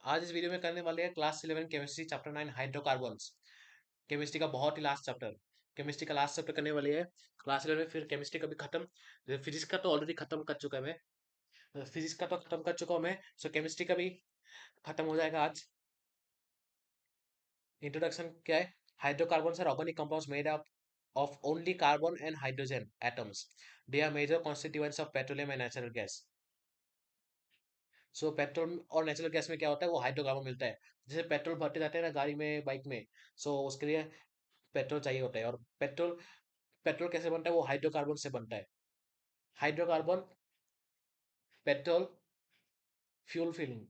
आज इस वीडियो में करने वाले हैं class 11 chemistry chapter 9 hydrocarbons. Chemistry का बहुत ही लास्ट चैप्टर। केमिस्ट्री का लास्ट चैप्टर करने वाले हैं क्लास 11 में। फिर केमिस्ट्री का भी खत्म। फिजिक्स का तो ऑलरेडी खत्म कर चुका है मैं। फिजिक्स का तो खत्म कर चुका हूँ मैं। सो केमिस्ट्री का भी खत्म हो जाएगा आज। इंट्रोडक्शन क्या है? Hydrocarbons are organic compounds made up of only carbon and hydrogen atoms. They are major constituents of petroleum and natural gas. So petrol और नेचुरल गैस में क्या होता है, वो हाइड्रोकार्बन मिलता है। जैसे पेट्रोल भरते जाते हैं ना गाड़ी में, बाइक में, सो उसके लिए पेट्रोल चाहिए होता है। और पेट्रोल पेट्रोल कैसे बनता है? वो हाइड्रोकार्बन से बनता है। Hydrocarbon, petrol, fuel filling.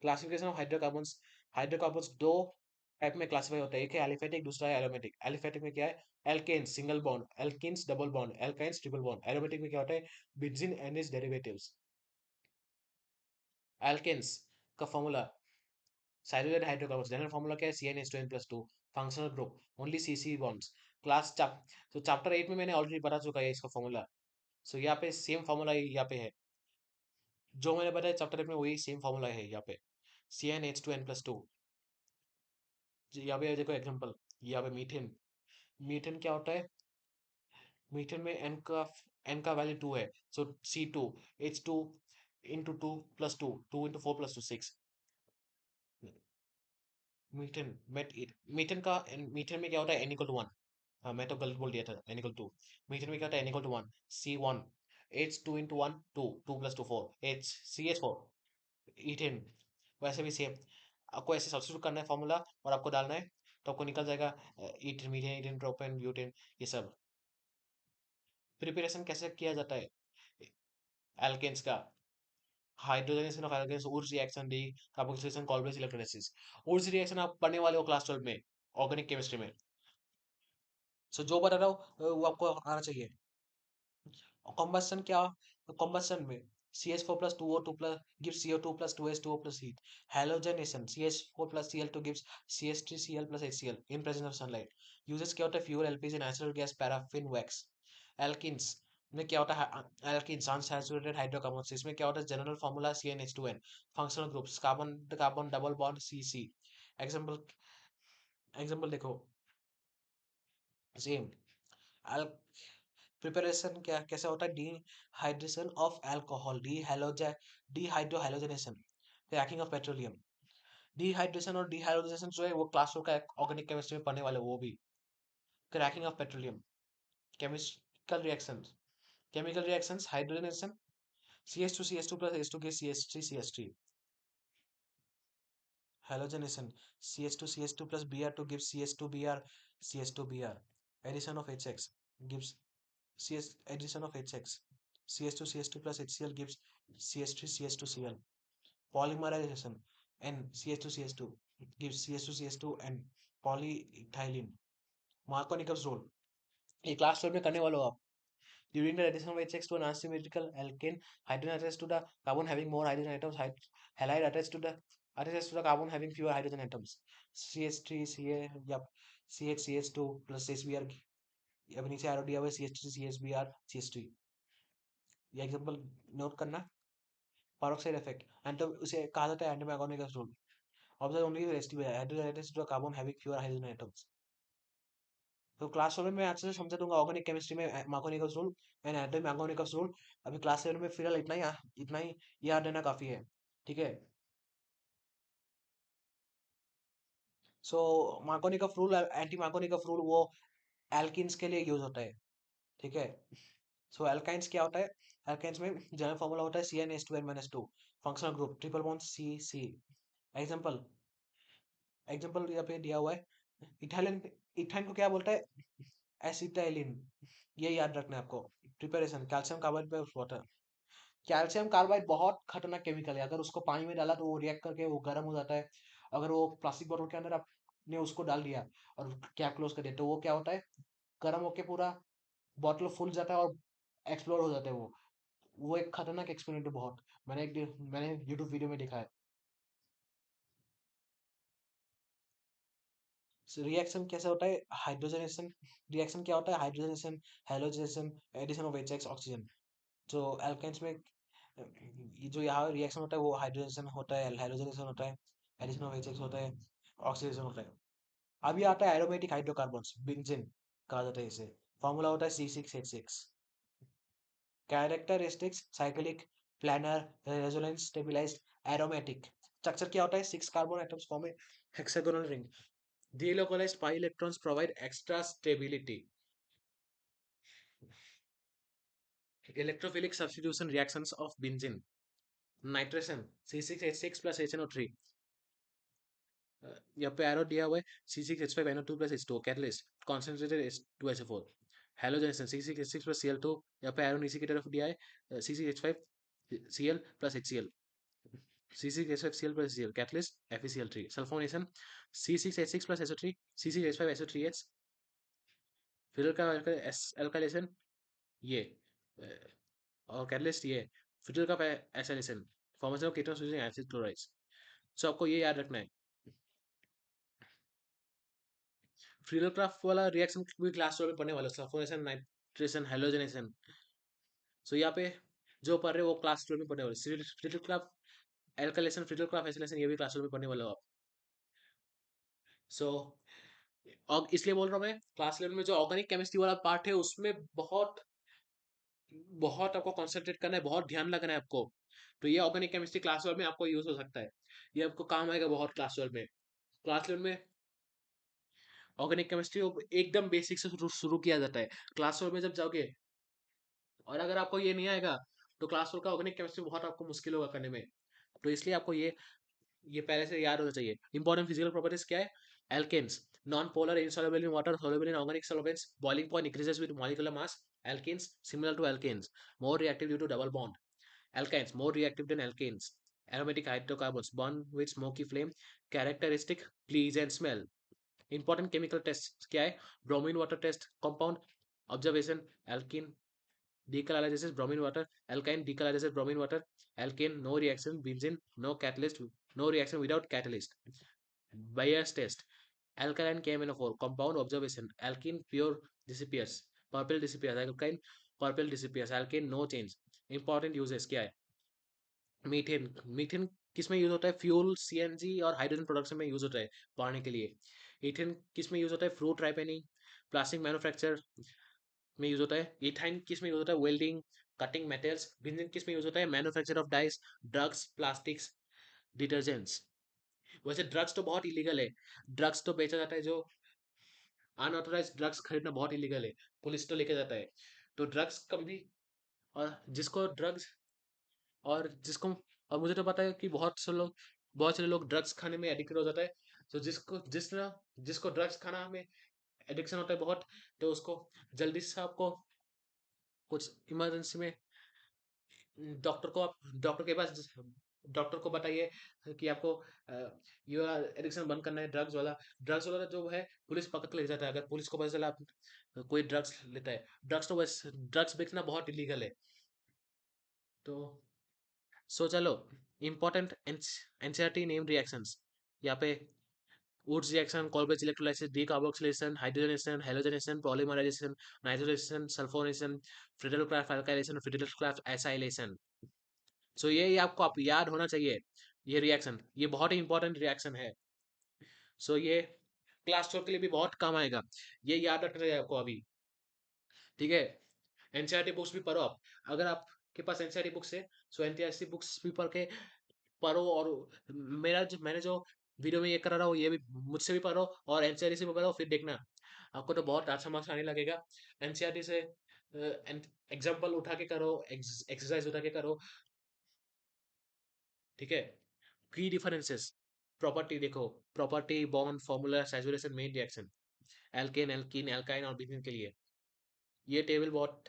Classification of hydrocarbons. Hydrocarbons दो टाइप में क्लासिफाई होता है, एक है एलिफेटिक, दूसरा है एरोमेटिक। एलिफेटिक में क्या है? Alkanes single bond, alkenes double bond, alkynes triple bond. Aromatic में क्या होता है? Benzene and its derivatives. Alkanes का formula, cyclohexane hydrocarbons, general formula क्या है? CnH2n+2। Functional group only CC bonds. Class chap तो चैप्टर 8 में मैंने ऑलरेडी बता चुका है इसका फॉर्मूला। सो यहाँ पे सेम फॉर्मूला यहाँ पे है, जो मैंने बताया चैप्टर 8 में वही सेम फॉर्मूला है यहाँ पे। CnH2n+2। यहाँ पे देखो एग्जांपल, यहाँ पे मीथेन। मीथेन क्या होता है? मीथेन में एन का वैल्यू 2 है। सो C2H2 into 2 + 2, 2 into 4 + 2 6। Methane methane का मीथेन में क्या होता है? N=1। हाँ, मैं तो गलत बोल दिया था, N=2। मीथेन में क्या होता है? N=1। C1 H2 × 1 2, 2 + 2 4 H CH4 ethane. वैसे भी सेम, आपको ऐसे सब्स्टिट्यूट करना है फॉर्मूला और आपको डालना है, तो आपको निकल जाएगा ethane, methane, ethane, propane, butane, ये सब। प्रिपरेशन कैसे किया जाता है एल्केन्स का? Hydrogenation of alkenes, Wurtz reaction, decarboxylation, Kolbe's electrolysis. Wurtz reaction आप पढ़ने वाले हो क्लास 12 में, ऑर्गेनिक केमिस्ट्री में। सो जो बता रहा हूँ वो आपको आना चाहिए। कॉम्बस्शन क्या? कॉम्बस्शन में CH4 + 2O2 gives CO2 + 2H2O + heat. Halogenation CH4 + Cl2 gives CH3Cl + HCl in presence of sunlight. Uses क्या होता है? Fuel, LPG, natural gas, paraffin, wax. Alkenes में क्या होता है? Alkenes unsaturated hydrocarbons. इसमें क्या होता है? General formula CnH2n। Functional groups carbon carbon double bond CC। Example example देखो, सेम। प्रिपरेशन क्या कैसे होता है? Dehydration of alcohol, dehydrohalogenation, cracking of petroleum. Dehydration और डिहाइड्रोजेनेशन जो है वो क्लास 4 का ऑर्गेनिक केमिस्ट्री में पढ़ने वाले, वो भी। Cracking of petroleum, chemical reactions, hydrogenation, CH2CH2 + H2 के CH3CH3। Halogenation CH2CH2 + Br2 gives CH2Br CH2Br। Addition of HX gives addition of HX, CH2CH2 + HCl gives CH3CH2Cl। Polymerization NCH2CH2 gives CH2CH2 and polyethylene। Marconick's role, ये class 12 में करने वाले हो आप। During the addition of HX to an asymmetrical alkane, hydrogen attaches to the carbon having more hydrogen atoms. Halide attaches to the carbon having fewer hydrogen atoms. CH3 CA या CH2 plus HBr। अब नीचे arrow दिया हुआ है CH3 CHBr CH3। ये example note करना। Peroxide effect and तो उसे कहा जाता है anti Markovnikov's rule. Observe only hydrogen attaches to the carbon having fewer hydrogen atoms। तो क्लास 7 में अच्छे से समझा दूंगा ऑर्गेनिक केमिस्ट्री में मार्कोनिकस रूल एंड एंटीमैगोनिकस रूल। अभी क्लास 7 में फिलहाल इतना ही याद रहना काफी है, ठीक है। सो मार्कोनिकस रूल, एंटी मार्कोनिकस रूल वो एल्किन्स के लिए यूज होता है, ठीक है। सो एल्काइंस क्या होता है? एल्काइंस में जनरल फॉर्मूला होता है CnH2n-2। Functional group triple bond CC। Example example यहाँ पे दिया हुआ है। इथाइलिन, इथाइन को क्या बोलता है? एसिटाइलिन। ये याद रखना है आपको। प्रिपरेशन कैल्शियम कार्बाइड पे वाटर। कैल्शियम कार्बाइड बहुत खतरनाक केमिकल है। अगर उसको पानी में डाला तो वो रिएक्ट करके वो गर्म हो जाता है। अगर वो प्लास्टिक बोतल के अंदर आपने उसको डाल दिया और कैप क्लोज कर दिया, तो वो क्या होता है? गर्म होके पूरा बॉटल फूल जाता है और एक्सप्लोर हो जाता है वो एक खतरनाक एक्सपेरिमेंट है बहुत। मैंने यूट्यूब वीडियो में देखा है। रिएक्शन कैसे होता है? हाइड्रोजनेशन रिएक्शन क्या होता है? Hydrogenation, halogenation, addition of HX, oxygen. जो एल्केन्स में ये जो यहाँ रिएक्शन होता है वो हाइड्रोजन होता है, हाइड्रोजनेशन होता है, एडिशन ऑफ H होता है, ऑक्सीडेशन होता है। अब ये आता है एरोमेटिक हाइड्रोकार्बन्स, बेंजीन कहा जाता है इसे। फॉर्मूला होता है C6H6। Characteristics cyclic, planar, resonance stabilised, aromatic. Structure क्या होता है? 6 carbon atoms form a hexagonal ring. Delocalized pi electrons provide extra stability. Electrophilic substitution reactions of benzene. Nitration C6H6 plus HNO3। यहाँ पे एरो दिया हुआ है C6H5NO2 plus H2 catalyst concentrated H2SO4। Halogenation C6H6 plus Cl2। यहाँ पे arrow नीचे की तरफ दिया है C6H5Cl plus HCl। C6H5Cl plus HCl catalyst FeCl3। Sulphonation C6H6 plus SO3 C6H5SO3H। फिर का एल्काइलेशन ये और कैटलिस्ट ये फिटर का acylation formation of ketones using acid chlorides. So आपको ये याद रखना है। फ्रीडल क्राफ्ट वाला रिएक्शन भी क्लास 12 में पढ़ने वाला है, सल्फोनेशन, नाइट्रेशन, हेलोजनेशन। सो यहाँ पे जो पढ़ रहे हो वो क्लास 12 में पढ़ने वाले। Friedel craft alkylation, Friedel Crafts acylation ये भी क्लास 12 में पढ़ने वाला हो आप। सो और इसलिए बोल रहा हूँ मैं क्लास 11 में जो ऑर्गेनिक केमिस्ट्री वाला पार्ट है उसमें बहुत बहुत आपको कॉन्सेंट्रेट करना है, बहुत ध्यान लगना है आपको। तो ये ऑर्गेनिक केमिस्ट्री क्लास 12 में आपको यूज हो सकता है, ये आपको काम आएगा बहुत क्लास 12 में। क्लास 11 में ऑर्गेनिक केमिस्ट्री एकदम बेसिक से शुरू किया जाता है। क्लास 12 में जब जाओगे और अगर आपको ये नहीं आएगा तो क्लास 12 का ऑर्गेनिक केमिस्ट्री बहुत आपको मुश्किल होगा करने में। तो इसलिए आपको ये पहले से याद होना चाहिए। इंपॉर्टेंट फिजिकल प्रॉपर्टीज क्या है? Alkanes non polar, insoluble in water, soluble in organic solvents, boiling point increases with molecular mass। Alkenes similar to alkanes, more reactive due to double bond। Alkynes more reactive than alkanes। Aromatic hydrocarbons burn with smoky flame, characteristic pleasant smell। Important chemical test क्या है? Bromine water test, compound observation, alkene decolonizes bromine water, alkyne decolonizes bromine water, alkane no reaction, benzene no catalyst, no reaction without catalyst। Bayer's test, alkaline KMnO4 compound observation, alkene pure disappears, purple disappears, alkyne purple disappears, alkane no change। Important uses क्या है? Methane, methane किस में use होता है? Fuel, CNG और hydrogen production में use होता है बढ़ने के लिए। ईथेन किस में यूज होता है? फ्रूट राइपेनिंग, प्लास्टिक मैन्युफैक्चर में यूज होता है। इथाइन किस में यूज होता है? Welding, cutting metals. बेंजीन किस में यूज होता है? Manufacture of dice, drugs, plastics, detergents. वैसे ड्रग्स तो बहुत इलीगल है, ड्रग्स तो बेचा जाता है, जो अनऑथोराइज ड्रग्स खरीदना बहुत इलीगल है, पुलिस तो लेके जाता है। तो ड्रग्स कभी, और जिसको ड्रग्स और जिसको, और मुझे तो पता है कि बहुत सारे लोग ड्रग्स खाने में एडिक्टेड हो जाता है। तो जिसको ड्रग्स खाना में एडिक्शन होता है बहुत, तो उसको जल्दी से आपको कुछ इमरजेंसी में डॉक्टर के पास डॉक्टर को बताइए कि आपको ये एडिक्शन बंद करना है, ड्रग्स वाला जो है पुलिस पकड़ के ले जाता है। अगर पुलिस को पता चला आप कोई ड्रग्स लेता है, ड्रग्स तो बस ड्रग्स बेचना बहुत इलीगल है। तो सो चलो, इंपॉर्टेंट एनसीईआरटी नेम रिएक्शंस यहाँ पे: Woods reaction, Colbridge electrolysis, decarboxylation, hydrogenation, halogenation, polymerization, nitrogenation, sulfonation, Friedel-Crafts alkylation, Friedel-Crafts acylation। सो ये आपको आप याद होना चाहिए। ये रिएक्शन ये बहुत ही इंपॉर्टेंट रिएक्शन है। सो ये क्लास 12 के लिए भी बहुत काम आएगा, ये याद रखना चाहिए आपको अभी। ठीक है, एनसीईआरटी बुक्स भी पढ़ो आप। अगर आपके पास एनसीईआरटी बुक्स है, सो एनसीईआरटी बुक्स भी पढ़ो और मैंने जो वीडियो में ये करा रहा हूँ ये भी मुझसे भी पढ़ो और एनसीईआरटी से भी पढ़ो, फिर देखना आपको तो बहुत अच्छा मार्क्स आने लगेगा। एनसीईआरटी से एग्जाम्पल उठा के करो, एक्सरसाइज उठा के करो। ठीक है, की डिफरेंसेस, प्रॉपर्टी देखो, property, bond, formula, saturation, main reaction, alkane, alkene, alkyne और बेंजीन के लिए। ये टेबल बहुत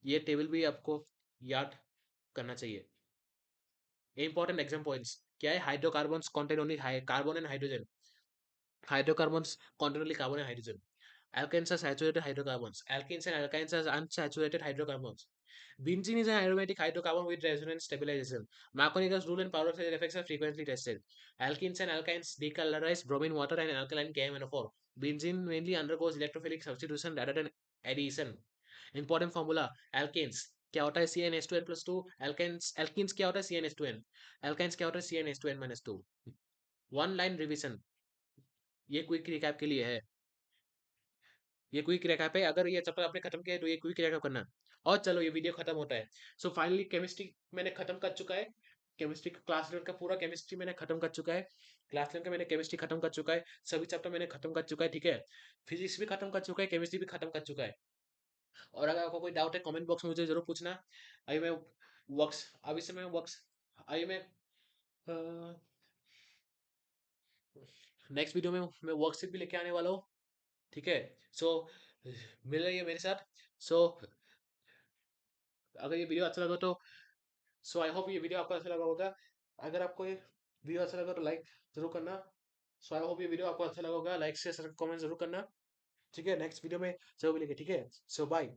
ये टेबल भी आपको याद करना चाहिए। इंपॉर्टेंट एग्जाम पॉइंट्स क्या है? Hydrocarbons contain only carbon and hydrogen. Hydrocarbons contain only carbon and hydrogen. Alkanes are saturated hydrocarbons. Alkenes and alkynes are unsaturated hydrocarbons. Benzene is an aromatic hydrocarbon with resonance stabilization. Marconi's rule and power effects are frequently tested. Alkenes and alkynes decolorize bromine water and alkaline KMnO4. Benzene mainly undergoes electrophilic substitution rather than addition. Important formula: alkanes क्या होता है CnH2n+2, alkanes alkenes क्या होता है CnH2n, alkynes क्या होता है CnH2n-2। One line revision, ये क्विक रिकैप के लिए है, ये क्विक रिकैप है। अगर ये चैप्टर आपने खत्म किया है तो ये क्विक रिकैप करना। और चलो ये वीडियो खत्म होता है। सो फाइनली केमिस्ट्री मैंने खत्म कर चुका है। केमिस्ट्री क्लास 11 का पूरा केमिस्ट्री मैंने खत्म कर चुका है। क्लास 11 का मैंने केमिस्ट्री खत्म कर चुका है, सभी चैप्टर मैंने खत्म कर चुका है, ठीक है। फिजिक्स भी खत्म कर चुका है, केमिस्ट्री भी खत्म कर चुका है। और अगर आपको कोई डाउट है कमेंट बॉक्स में मुझे जरूर पूछना। अभी मैं वर्क्स अभी से मैं वर्क्स अभी मैं नेक्स्ट वीडियो में मैं वर्कशीट भी लेके आने वाला हूँ, ठीक है। सो मिल रही है मेरे साथ। सो अगर ये वीडियो अच्छा लगा तो सो आई होप ये वीडियो आपको अच्छा लगा होगा। अगर आपको ये वीडियो अच्छा लगा तो लाइक जरूर करना। सो आई होप ये वीडियो आपको अच्छा लगा होगा, लाइक से कमेंट जरूर करना, ठीक है। नेक्स्ट वीडियो में जरूर मिलेंगे, ठीक है। सो बाय।